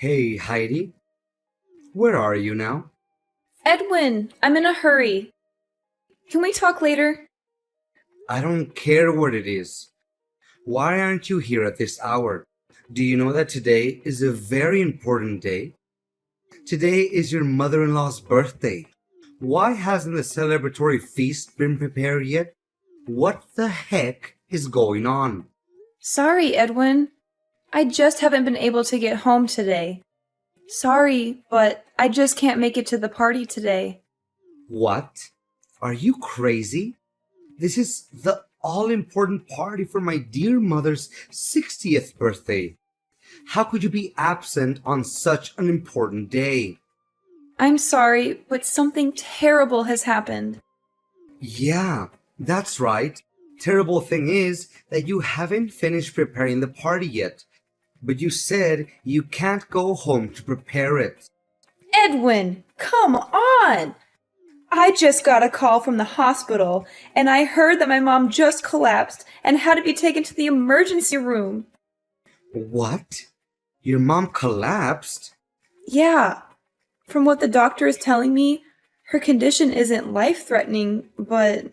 Hey, Heidi, where are you now? Edwin, I'm in a hurry. Can we talk later? I don't care what it is. Why aren't you here at this hour? Do you know that today is a very important day? Today is your mother in law's birthday. Why hasn't the celebratory feast been prepared yet? What the heck is going on? Sorry, Edwin. I just haven't been able to get home today. Sorry, but I just can't make it to the party today. What? Are you crazy? This is the all important party for my dear mother's 60th birthday. How could you be absent on such an important day? I'm sorry, but something terrible has happened. Yeah, that's right. Terrible thing is that you haven't finished preparing the party yet. But you said you can't go home to prepare it. Edwin, come on! I just got a call from the hospital, and I heard that my mom just collapsed and had to be taken to the emergency room. What? Your mom collapsed? Yeah, from what the doctor is telling me, her condition isn't life-threatening, but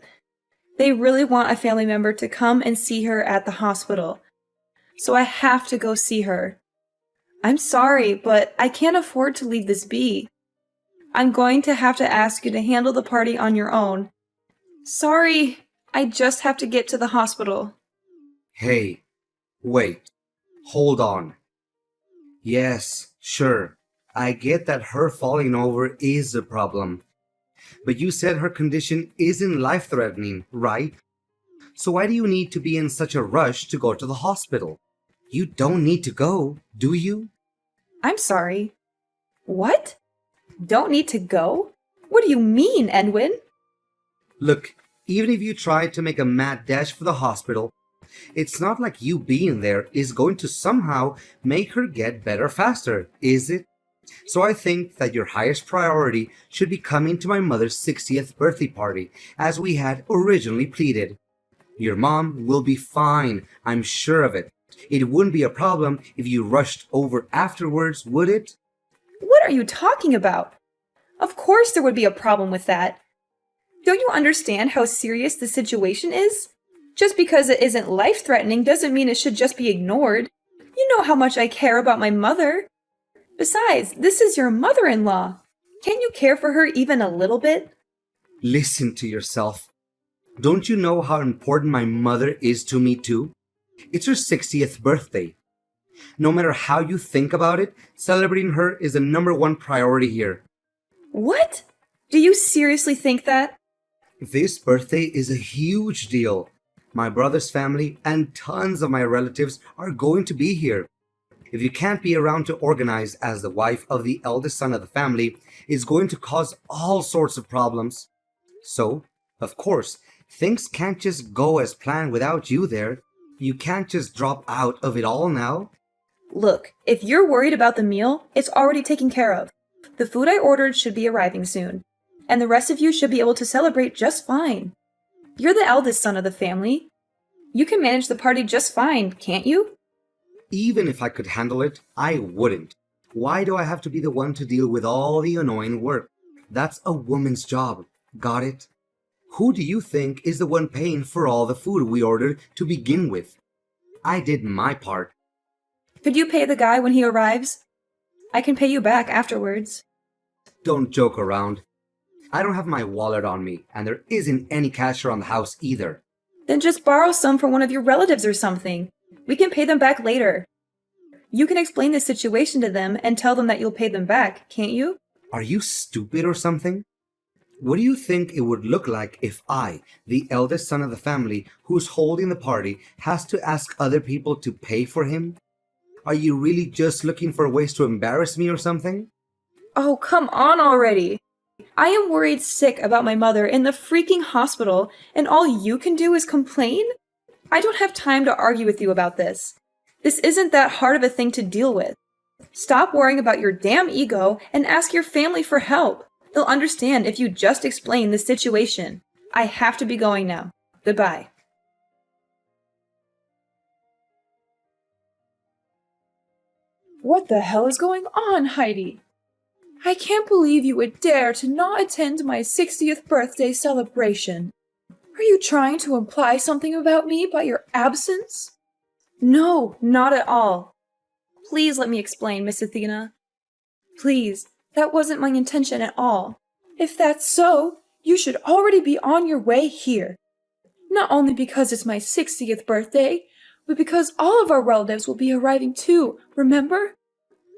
they really want a family member to come and see her at the hospital. So I have to go see her. I'm sorry, but I can't afford to leave this be. I'm going to have to ask you to handle the party on your own. Sorry, I just have to get to the hospital. Hey, wait. Hold on. Yes, sure. I get that her falling over is a problem. But you said her condition isn't life threatening, right? So why do you need to be in such a rush to go to the hospital? You don't need to go, do you? I'm sorry. What? Don't need to go? What do you mean, Edwin? Look, even if you try to make a mad dash for the hospital, it's not like you being there is going to somehow make her get better faster, is it? So I think that your highest priority should be coming to my mother's 60th birthday party, as we had originally pleaded. Your mom will be fine, I'm sure of it. It wouldn't be a problem if you rushed over afterwards, would it? What are you talking about? Of course there would be a problem with that. Don't you understand how serious the situation is? Just because it isn't life-threatening doesn't mean it should just be ignored. You know how much I care about my mother. Besides, this is your mother-in-law. Can't you care for her even a little bit? Listen to yourself. Don't you know how important my mother is to me too? It's her 60th birthday. No matter how you think about it, celebrating her is the number one priority here. What? Do you seriously think that? This birthday is a huge deal. My brother's family and tons of my relatives are going to be here. If you can't be around to organize as the wife of the eldest son of the family, it's going to cause all sorts of problems. So, of course, things can't just go as planned without you there. You can't just drop out of it all now. Look, if you're worried about the meal, it's already taken care of. The food I ordered should be arriving soon, and the rest of you should be able to celebrate just fine. You're the eldest son of the family. You can manage the party just fine, can't you? Even if I could handle it, I wouldn't. Why do I have to be the one to deal with all the annoying work? That's a woman's job. Got it? Who do you think is the one paying for all the food we ordered to begin with? I did my part. Could you pay the guy when he arrives? I can pay you back afterwards. Don't joke around. I don't have my wallet on me, and there isn't any cash around the house either. Then just borrow some from one of your relatives or something. We can pay them back later. You can explain the situation to them and tell them that you'll pay them back, can't you? Are you stupid or something? What do you think it would look like if I, the eldest son of the family who's holding the party, has to ask other people to pay for him? Are you really just looking for ways to embarrass me or something? Oh, come on already. I am worried sick about my mother in the freaking hospital, and all you can do is complain? I don't have time to argue with you about this. This isn't that hard of a thing to deal with. Stop worrying about your damn ego and ask your family for help. They'll understand if you just explain the situation. I have to be going now. Goodbye. What the hell is going on, Heidi? I can't believe you would dare to not attend my 60th birthday celebration. Are you trying to imply something about me by your absence? No, not at all. Please let me explain, Miss Athena. Please, that wasn't my intention at all. If that's so, you should already be on your way here. Not only because it's my 60th birthday, but because all of our relatives will be arriving too, remember?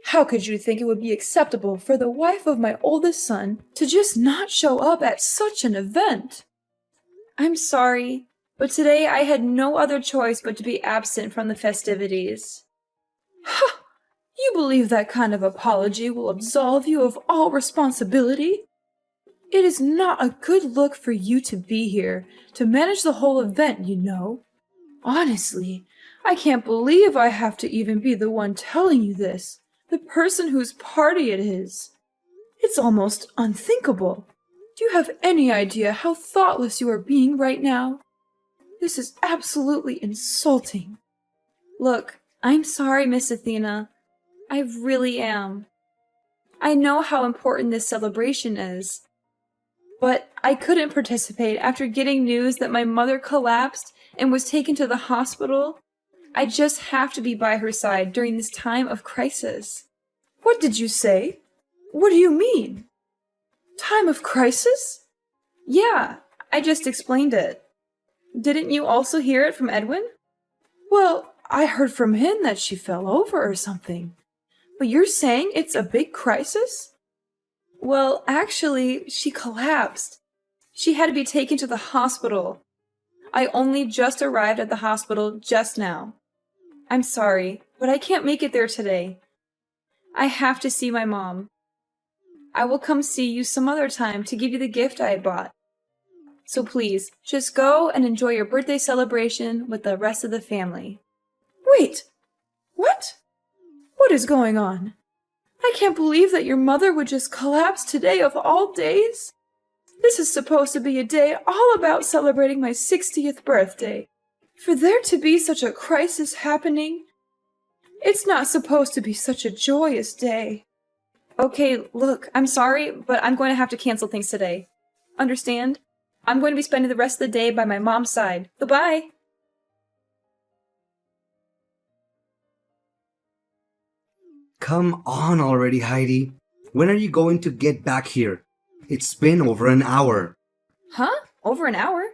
How could you think it would be acceptable for the wife of my oldest son to just not show up at such an event? I'm sorry, but today I had no other choice but to be absent from the festivities. Ha! You believe that kind of apology will absolve you of all responsibility? It is not a good look for you to be here, to manage the whole event, you know. Honestly, I can't believe I have to even be the one telling you this, the person whose party it is. It's almost unthinkable. Do you have any idea how thoughtless you are being right now? This is absolutely insulting. Look, I'm sorry, Miss Athena. I really am. I know how important this celebration is. But I couldn't participate after getting news that my mother collapsed and was taken to the hospital. I just have to be by her side during this time of crisis. What did you say? What do you mean? Time of crisis? Yeah, I just explained it. Didn't you also hear it from Edwin? Well, I heard from him that she fell over or something. But you're saying it's a big crisis? Well, actually, she collapsed. She had to be taken to the hospital. I only just arrived at the hospital just now. I'm sorry, but I can't make it there today. I have to see my mom. I will come see you some other time to give you the gift I had bought. So please, just go and enjoy your birthday celebration with the rest of the family. Wait! What? What is going on? I can't believe that your mother would just collapse today of all days. This is supposed to be a day all about celebrating my 60th birthday. For there to be such a crisis happening, it's not supposed to be such a joyous day. Okay, look, I'm sorry, but I'm going to have to cancel things today. Understand? I'm going to be spending the rest of the day by my mom's side. Goodbye! Come on already, Heidi. When are you going to get back here? It's been over an hour. Huh? Over an hour?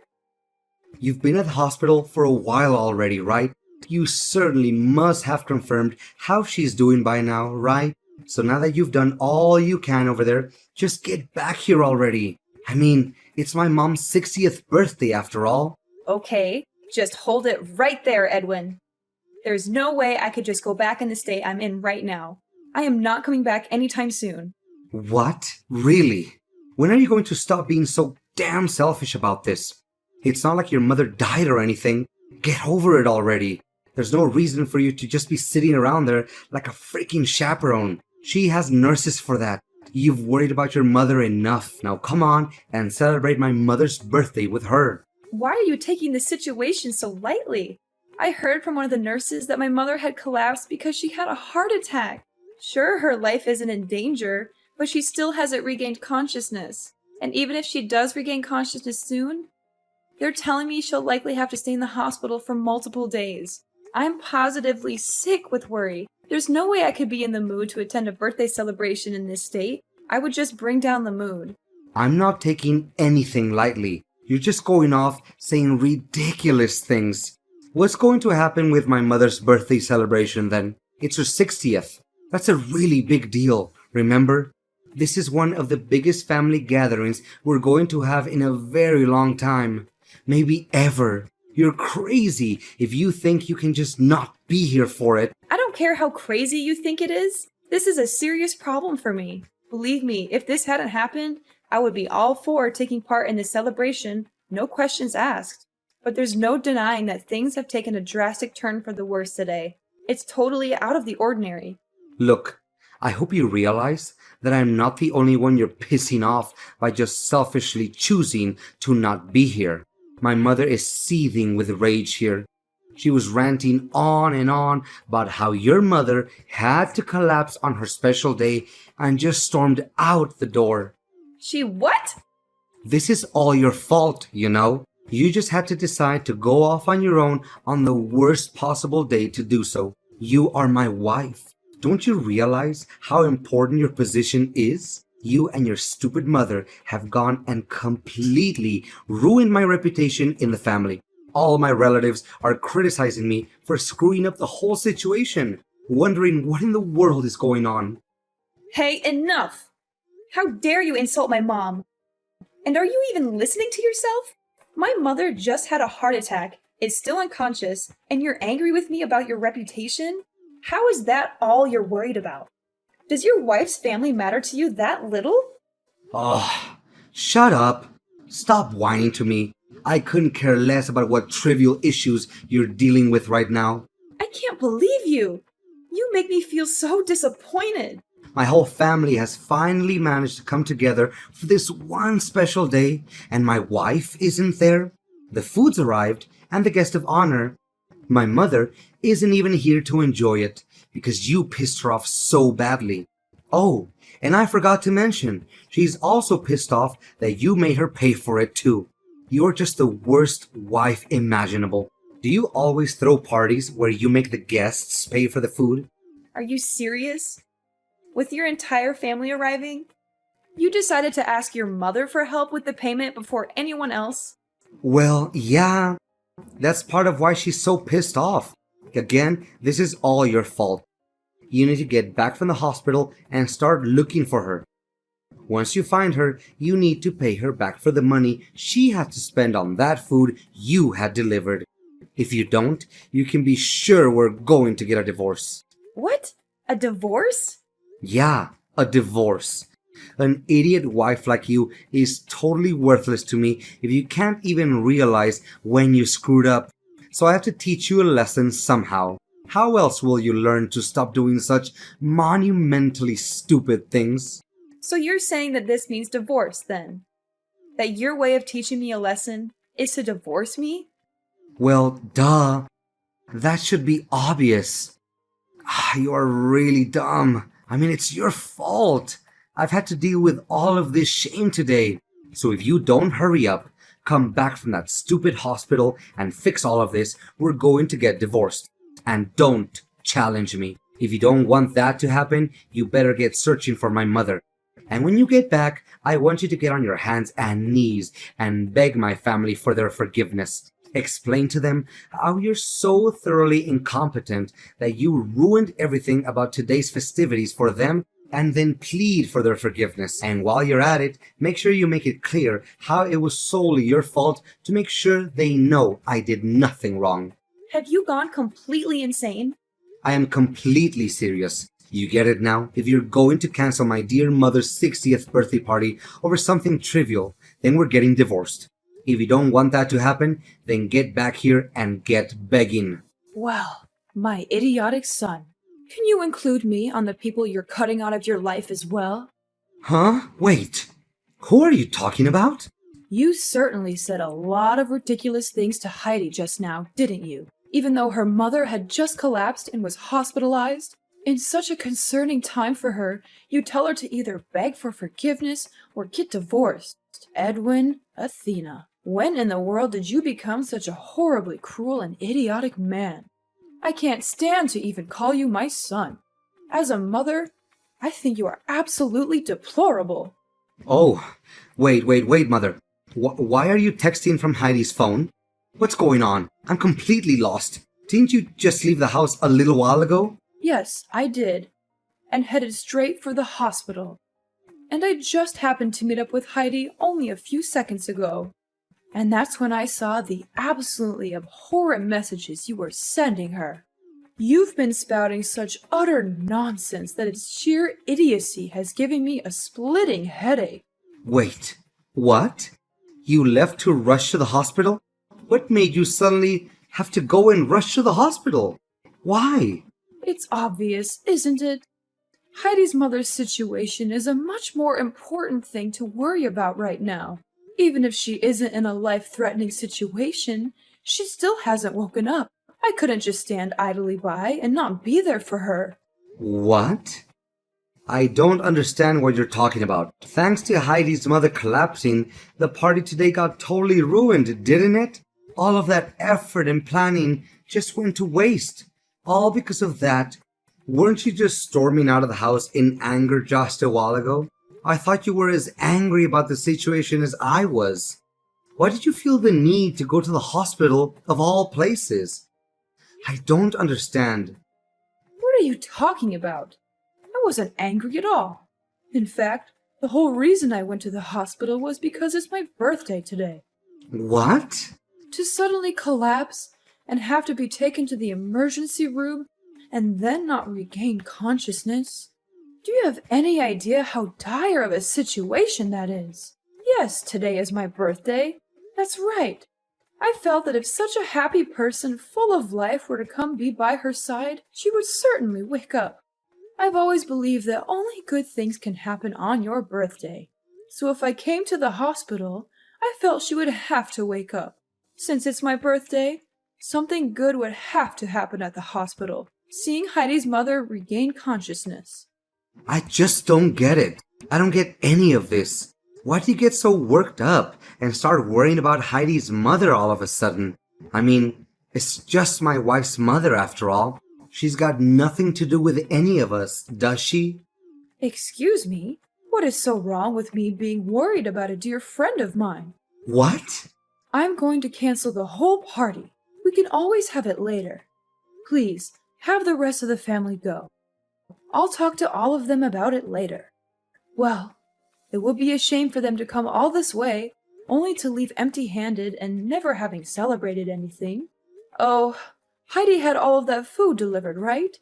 You've been at the hospital for a while already, right? You certainly must have confirmed how she's doing by now, right? So now that you've done all you can over there, just get back here already. I mean, it's my mom's 60th birthday after all. Okay, just hold it right there, Edwin. There's no way I could just go back in the state I'm in right now. I am not coming back anytime soon. What? Really? When are you going to stop being so damn selfish about this? It's not like your mother died or anything. Get over it already. There's no reason for you to just be sitting around there like a freaking chaperone. She has nurses for that. You've worried about your mother enough. Now come on and celebrate my mother's birthday with her. Why are you taking the situation so lightly? I heard from one of the nurses that my mother had collapsed because she had a heart attack. Sure, her life isn't in danger, but she still hasn't regained consciousness. And even if she does regain consciousness soon, they're telling me she'll likely have to stay in the hospital for multiple days. I'm positively sick with worry. There's no way I could be in the mood to attend a birthday celebration in this state. I would just bring down the mood. I'm not taking anything lightly. You're just going off saying ridiculous things. What's going to happen with my mother's birthday celebration then? It's her 60th. That's a really big deal, remember? This is one of the biggest family gatherings we're going to have in a very long time. Maybe ever. You're crazy if you think you can just not be here for it. I don't care how crazy you think it is. This is a serious problem for me. Believe me, if this hadn't happened, I would be all for taking part in this celebration, no questions asked. But there's no denying that things have taken a drastic turn for the worse today. It's totally out of the ordinary. Look, I hope you realize that I'm not the only one you're pissing off by just selfishly choosing to not be here. My mother is seething with rage here. She was ranting on and on about how your mother had to collapse on her special day and just stormed out the door. She what? This is all your fault, you know. You just had to decide to go off on your own on the worst possible day to do so. You are my wife. Don't you realize how important your position is? You and your stupid mother have gone and completely ruined my reputation in the family. All my relatives are criticizing me for screwing up the whole situation, wondering what in the world is going on. Hey, enough! How dare you insult my mom? And are you even listening to yourself? My mother just had a heart attack, is still unconscious, and you're angry with me about your reputation? How is that all you're worried about? Does your wife's family matter to you that little? Oh, shut up. Stop whining to me. I couldn't care less about what trivial issues you're dealing with right now. I can't believe you! You make me feel so disappointed. My whole family has finally managed to come together for this one special day, and my wife isn't there. The food's arrived, and the guest of honor. My mother isn't even here to enjoy it, because you pissed her off so badly. Oh, and I forgot to mention, she's also pissed off that you made her pay for it too. You're just the worst wife imaginable. Do you always throw parties where you make the guests pay for the food? Are you serious? With your entire family arriving? You decided to ask your mother for help with the payment before anyone else? Well, yeah. That's part of why she's so pissed off. Again, this is all your fault. You need to get back from the hospital and start looking for her. Once you find her, you need to pay her back for the money she had to spend on that food you had delivered. If you don't, you can be sure we're going to get a divorce. What? A divorce? Yeah, a divorce. An idiot wife like you is totally worthless to me if you can't even realize when you screwed up. So I have to teach you a lesson somehow. How else will you learn to stop doing such monumentally stupid things? So you're saying that this means divorce, then? That your way of teaching me a lesson is to divorce me? Well, duh. That should be obvious. You are really dumb. I mean, it's your fault. I've had to deal with all of this shame today. So if you don't hurry up, come back from that stupid hospital and fix all of this, we're going to get divorced. And don't challenge me. If you don't want that to happen, you better get searching for my mother. And when you get back, I want you to get on your hands and knees and beg my family for their forgiveness. Explain to them how you're so thoroughly incompetent that you ruined everything about today's festivities for them, and then plead for their forgiveness. And while you're at it, make sure you make it clear how it was solely your fault to make sure they know I did nothing wrong. Have you gone completely insane? I am completely serious. You get it now? If you're going to cancel my dear mother's 60th birthday party over something trivial, then we're getting divorced. If you don't want that to happen, then get back here and get begging. Well, my idiotic son. Can you include me on the people you're cutting out of your life as well? Huh? Wait. Who are you talking about? You certainly said a lot of ridiculous things to Heidi just now, didn't you? Even though her mother had just collapsed and was hospitalized? In such a concerning time for her, you tell her to either beg for forgiveness or get divorced. Edwin, Athena, when in the world did you become such a horribly cruel and idiotic man? I can't stand to even call you my son. As a mother, I think you are absolutely deplorable. Oh, wait, mother. Why are you texting from Heidi's phone? What's going on? I'm completely lost. Didn't you just leave the house a little while ago? Yes, I did, and headed straight for the hospital. And I just happened to meet up with Heidi only a few seconds ago. And that's when I saw the absolutely abhorrent messages you were sending her. You've been spouting such utter nonsense that its sheer idiocy has given me a splitting headache. Wait, what? You left to rush to the hospital? What made you suddenly have to go and rush to the hospital? Why? It's obvious, isn't it? Heidi's mother's situation is a much more important thing to worry about right now. Even if she isn't in a life-threatening situation, she still hasn't woken up. I couldn't just stand idly by and not be there for her. What? I don't understand what you're talking about. Thanks to Heidi's mother collapsing, the party today got totally ruined, didn't it? All of that effort and planning just went to waste. All because of that. Weren't you just storming out of the house in anger just a while ago? I thought you were as angry about the situation as I was. Why did you feel the need to go to the hospital of all places? I don't understand. What are you talking about? I wasn't angry at all. In fact, the whole reason I went to the hospital was because it's my birthday today. What? To suddenly collapse and have to be taken to the emergency room and then not regain consciousness? Do you have any idea how dire of a situation that is? Yes, today is my birthday. That's right. I felt that if such a happy person full of life were to come be by her side, she would certainly wake up. I've always believed that only good things can happen on your birthday. So if I came to the hospital, I felt she would have to wake up. Since it's my birthday, something good would have to happen at the hospital, seeing Heidi's mother regain consciousness. I just don't get it. I don't get any of this. Why do you get so worked up and start worrying about Heidi's mother all of a sudden? I mean, it's just my wife's mother after all. She's got nothing to do with any of us, does she? Excuse me? What is so wrong with me being worried about a dear friend of mine? What? I'm going to cancel the whole party. We can always have it later. Please, have the rest of the family go. I'll talk to all of them about it later. Well, it would be a shame for them to come all this way, only to leave empty-handed and never having celebrated anything. Oh, Heidi had all of that food delivered, right?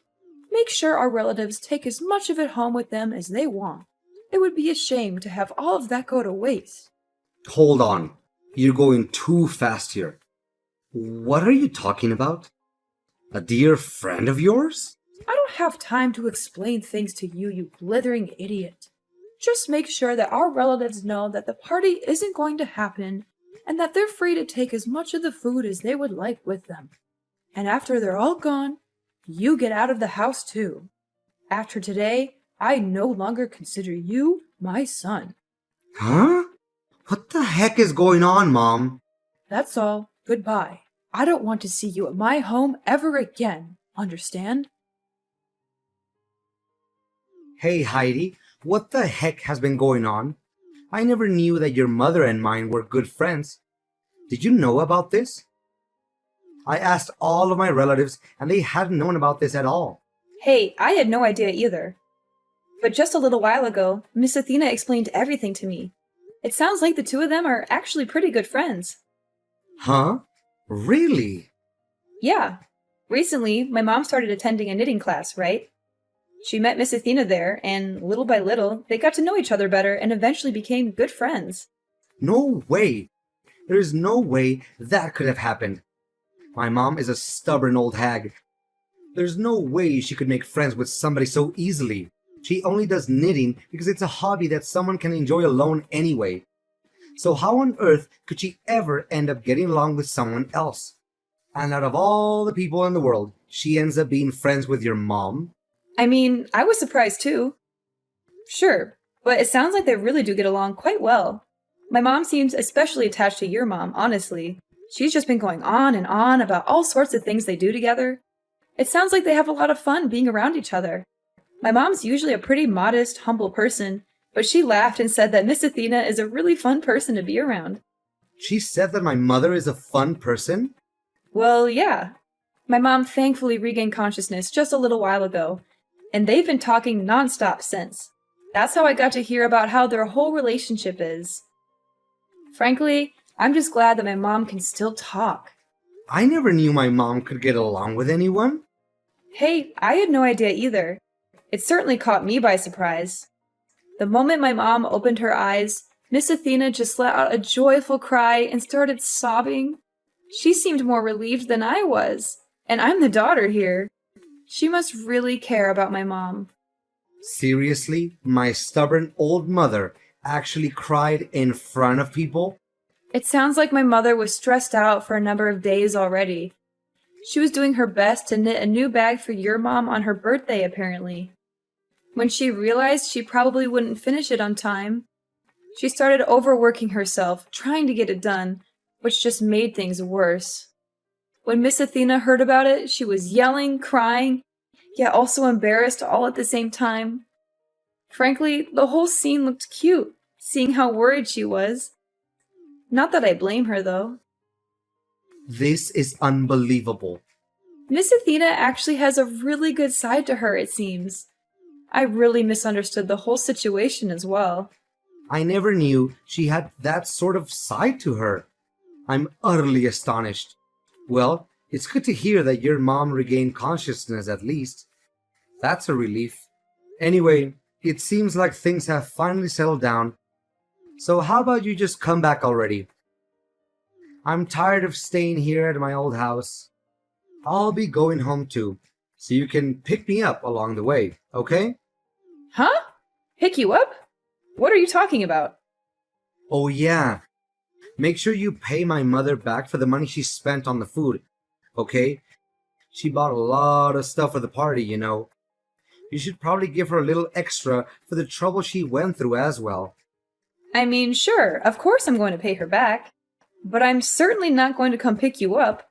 Make sure our relatives take as much of it home with them as they want. It would be a shame to have all of that go to waste. Hold on. You're going too fast here. What are you talking about? A dear friend of yours? I don't have time to explain things to you, you blithering idiot. Just make sure that our relatives know that the party isn't going to happen and that they're free to take as much of the food as they would like with them. And after they're all gone, you get out of the house too. After today, I no longer consider you my son. Huh? What the heck is going on, Mom? That's all. Goodbye. I don't want to see you at my home ever again. Understand? Hey, Heidi, what the heck has been going on? I never knew that your mother and mine were good friends. Did you know about this? I asked all of my relatives, and they hadn't known about this at all. Hey, I had no idea either. But just a little while ago, Miss Athena explained everything to me. It sounds like the two of them are actually pretty good friends. Huh? Really? Yeah. Recently, my mom started attending a knitting class, right? She met Miss Athena there, and little by little, they got to know each other better and eventually became good friends. No way. There is no way that could have happened. My mom is a stubborn old hag. There's no way she could make friends with somebody so easily. She only does knitting because it's a hobby that someone can enjoy alone anyway. So how on earth could she ever end up getting along with someone else? And out of all the people in the world, she ends up being friends with your mom? I mean, I was surprised too. Sure, but it sounds like they really do get along quite well. My mom seems especially attached to your mom, honestly. She's just been going on and on about all sorts of things they do together. It sounds like they have a lot of fun being around each other. My mom's usually a pretty modest, humble person, but she laughed and said that Miss Athena is a really fun person to be around. She said that my mother is a fun person? Well, yeah. My mom thankfully regained consciousness just a little while ago, and they've been talking nonstop since. That's how I got to hear about how their whole relationship is. Frankly, I'm just glad that my mom can still talk. I never knew my mom could get along with anyone. Hey, I had no idea either. It certainly caught me by surprise. The moment my mom opened her eyes, Miss Athena just let out a joyful cry and started sobbing. She seemed more relieved than I was, and I'm the daughter here. She must really care about my mom. Seriously? My stubborn old mother actually cried in front of people? It sounds like my mother was stressed out for a number of days already. She was doing her best to knit a new bag for your mom on her birthday, apparently. When she realized she probably wouldn't finish it on time, she started overworking herself, trying to get it done, which just made things worse. When Miss Athena heard about it, she was yelling, crying, yet also embarrassed all at the same time. Frankly, the whole scene looked cute, seeing how worried she was. Not that I blame her, though. This is unbelievable. Miss Athena actually has a really good side to her, it seems. I really misunderstood the whole situation as well. I never knew she had that sort of side to her. I'm utterly astonished. Well, it's good to hear that your mom regained consciousness at least. That's a relief. Anyway, it seems like things have finally settled down. So how about you just come back already? I'm tired of staying here at my old house. I'll be going home too, so you can pick me up along the way, okay? Huh? Pick you up? What are you talking about? Oh yeah. Make sure you pay my mother back for the money she spent on the food, okay? She bought a lot of stuff for the party, you know. You should probably give her a little extra for the trouble she went through as well. I mean, sure, of course I'm going to pay her back. But I'm certainly not going to come pick you up.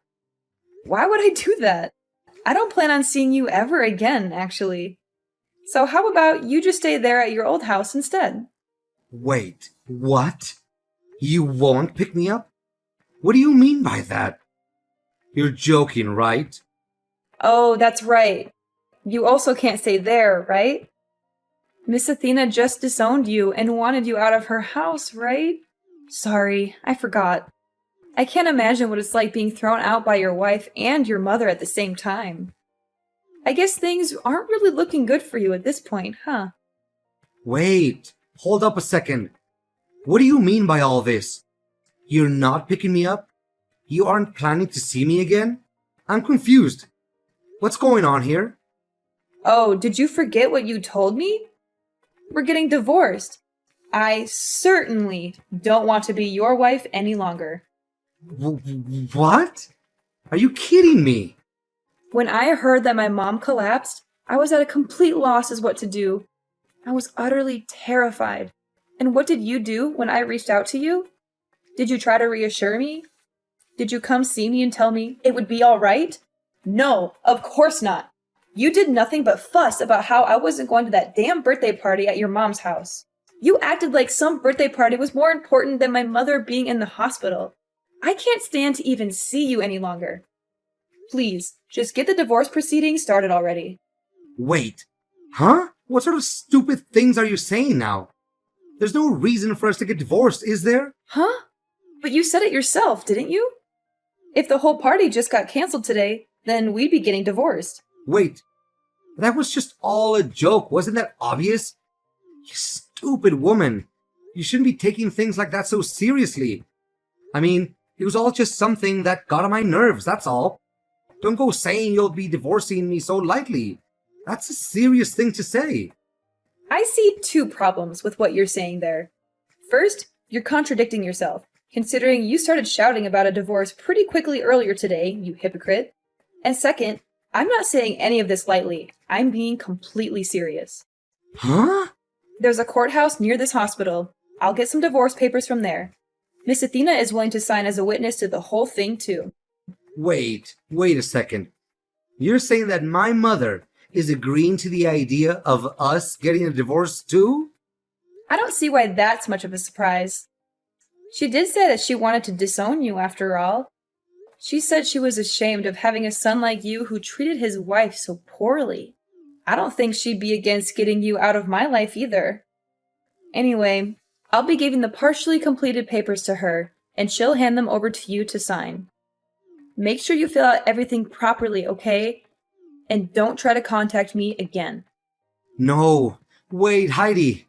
Why would I do that? I don't plan on seeing you ever again, actually. So how about you just stay there at your old house instead? Wait, what? You won't pick me up? What do you mean by that? You're joking, right? Oh, that's right. You also can't stay there, right? Miss Athena just disowned you and wanted you out of her house, right? Sorry, I forgot. I can't imagine what it's like being thrown out by your wife and your mother at the same time. I guess things aren't really looking good for you at this point, huh? Wait, hold up a second. What do you mean by all this? You're not picking me up? You aren't planning to see me again? I'm confused. What's going on here? Oh, did you forget what you told me? We're getting divorced. I certainly don't want to be your wife any longer. What? Are you kidding me? When I heard that my mom collapsed, I was at a complete loss as what to do. I was utterly terrified. And what did you do when I reached out to you? Did you try to reassure me? Did you come see me and tell me it would be all right? No, of course not. You did nothing but fuss about how I wasn't going to that damn birthday party at your mom's house. You acted like some birthday party was more important than my mother being in the hospital. I can't stand to even see you any longer. Please, just get the divorce proceedings started already. Wait, huh? What sort of stupid things are you saying now? There's no reason for us to get divorced, is there? Huh? But you said it yourself, didn't you? If the whole party just got canceled today, then we'd be getting divorced. Wait, that was just all a joke, wasn't that obvious? You stupid woman. You shouldn't be taking things like that so seriously. I mean, it was all just something that got on my nerves, that's all. Don't go saying you'll be divorcing me so lightly. That's a serious thing to say. I see two problems with what you're saying there. First, you're contradicting yourself, considering you started shouting about a divorce pretty quickly earlier today, you hypocrite. And second, I'm not saying any of this lightly. I'm being completely serious. Huh? There's a courthouse near this hospital. I'll get some divorce papers from there. Miss Athena is willing to sign as a witness to the whole thing, too. Wait a second. You're saying that my mother is agreeing to the idea of us getting a divorce too? I don't see why that's much of a surprise. She did say that she wanted to disown you after all. She said she was ashamed of having a son like you who treated his wife so poorly. I don't think she'd be against getting you out of my life either. Anyway, I'll be giving the partially completed papers to her, and she'll hand them over to you to sign. Make sure you fill out everything properly, okay? And don't try to contact me again. No. Wait, Heidi.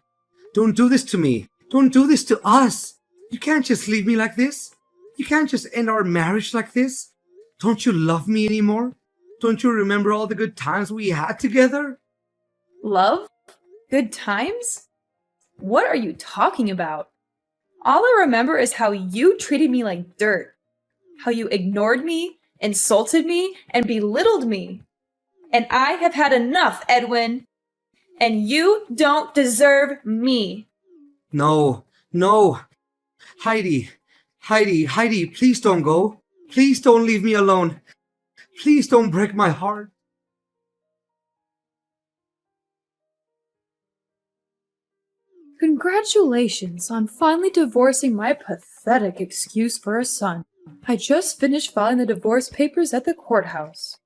Don't do this to me. Don't do this to us. You can't just leave me like this. You can't just end our marriage like this. Don't you love me anymore? Don't you remember all the good times we had together? Love? Good times? What are you talking about? All I remember is how you treated me like dirt. How you ignored me insulted me, and belittled me. And I have had enough, Edwin. And you don't deserve me. No, no. Heidi, please don't go. Please don't leave me alone. Please don't break my heart. Congratulations on finally divorcing my pathetic excuse for a son. I just finished filing the divorce papers at the courthouse.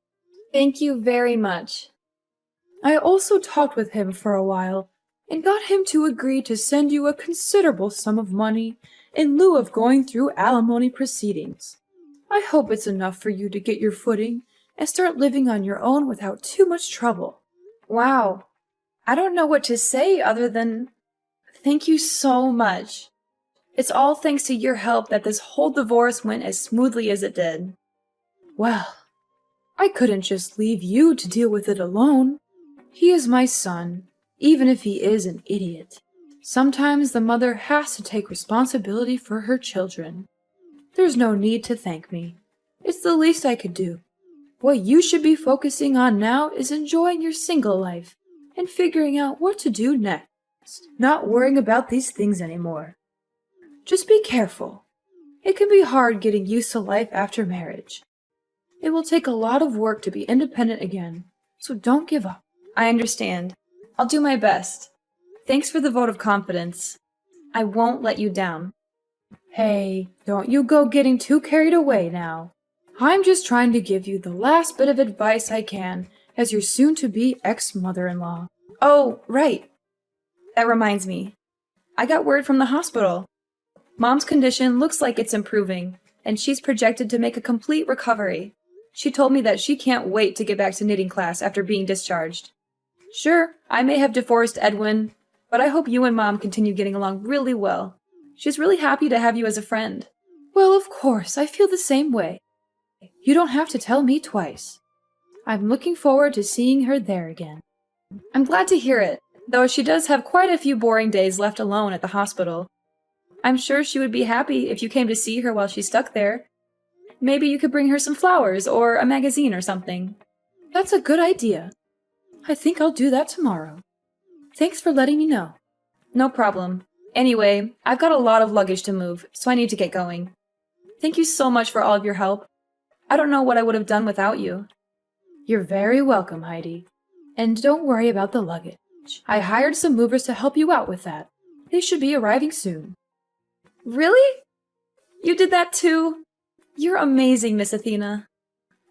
Thank you very much. I also talked with him for a while and got him to agree to send you a considerable sum of money in lieu of going through alimony proceedings. I hope it's enough for you to get your footing and start living on your own without too much trouble. Wow. I don't know what to say other than thank you so much. It's all thanks to your help that this whole divorce went as smoothly as it did. Well, I couldn't just leave you to deal with it alone. He is my son, even if he is an idiot. Sometimes the mother has to take responsibility for her children. There's no need to thank me. It's the least I could do. What you should be focusing on now is enjoying your single life and figuring out what to do next, not worrying about these things anymore. Just be careful. It can be hard getting used to life after marriage. It will take a lot of work to be independent again, so don't give up. I understand. I'll do my best. Thanks for the vote of confidence. I won't let you down. Hey, don't you go getting too carried away now. I'm just trying to give you the last bit of advice I can as your soon-to-be ex-mother-in-law. Oh, right. That reminds me. I got word from the hospital. Mom's condition looks like it's improving, and she's projected to make a complete recovery. She told me that she can't wait to get back to knitting class after being discharged. Sure, I may have divorced Edwin, but I hope you and Mom continue getting along really well. She's really happy to have you as a friend. Well, of course, I feel the same way. You don't have to tell me twice. I'm looking forward to seeing her there again. I'm glad to hear it, though she does have quite a few boring days left alone at the hospital. I'm sure she would be happy if you came to see her while she's stuck there. Maybe you could bring her some flowers or a magazine or something. That's a good idea. I think I'll do that tomorrow. Thanks for letting me know. No problem. Anyway, I've got a lot of luggage to move, so I need to get going. Thank you so much for all of your help. I don't know what I would have done without you. You're very welcome, Heidi. And don't worry about the luggage. I hired some movers to help you out with that. They should be arriving soon. Really? You did that too? You're amazing, Miss Athena.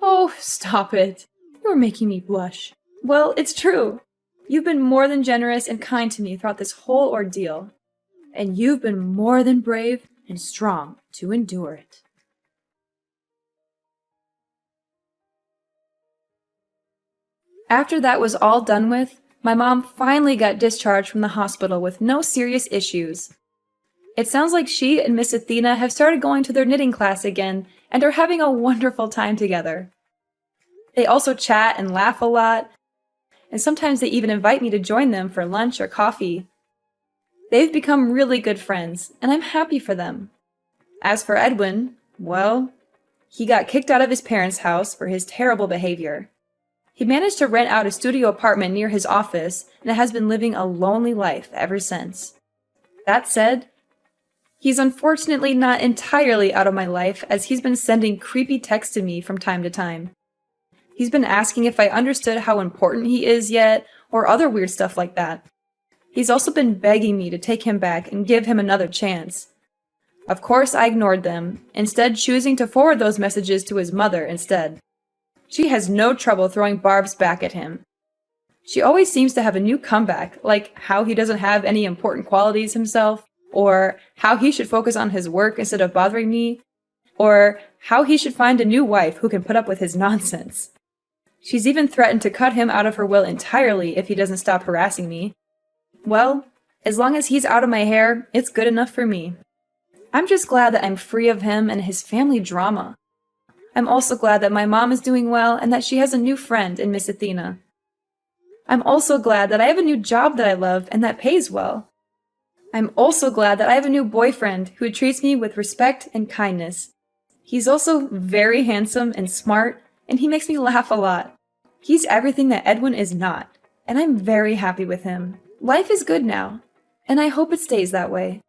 Oh, stop it. You're making me blush. Well, it's true. You've been more than generous and kind to me throughout this whole ordeal. And you've been more than brave and strong to endure it. After that was all done with, my mom finally got discharged from the hospital with no serious issues. It sounds like she and Miss Athena have started going to their knitting class again and are having a wonderful time together. They also chat and laugh a lot, and sometimes they even invite me to join them for lunch or coffee. They've become really good friends, and I'm happy for them. As for Edwin, well, he got kicked out of his parents' house for his terrible behavior. He managed to rent out a studio apartment near his office and has been living a lonely life ever since. That said, he's unfortunately not entirely out of my life, as he's been sending creepy texts to me from time to time. He's been asking if I understood how important he is yet, or other weird stuff like that. He's also been begging me to take him back and give him another chance. Of course, I ignored them, instead choosing to forward those messages to his mother instead. She has no trouble throwing barbs back at him. She always seems to have a new comeback, like how he doesn't have any important qualities himself, or how he should focus on his work instead of bothering me, or how he should find a new wife who can put up with his nonsense. She's even threatened to cut him out of her will entirely if he doesn't stop harassing me. Well, as long as he's out of my hair, it's good enough for me. I'm just glad that I'm free of him and his family drama. I'm also glad that my mom is doing well and that she has a new friend in Miss Athena. I'm also glad that I have a new job that I love and that pays well. I'm also glad that I have a new boyfriend who treats me with respect and kindness. He's also very handsome and smart, and he makes me laugh a lot. He's everything that Edwin is not, and I'm very happy with him. Life is good now, and I hope it stays that way.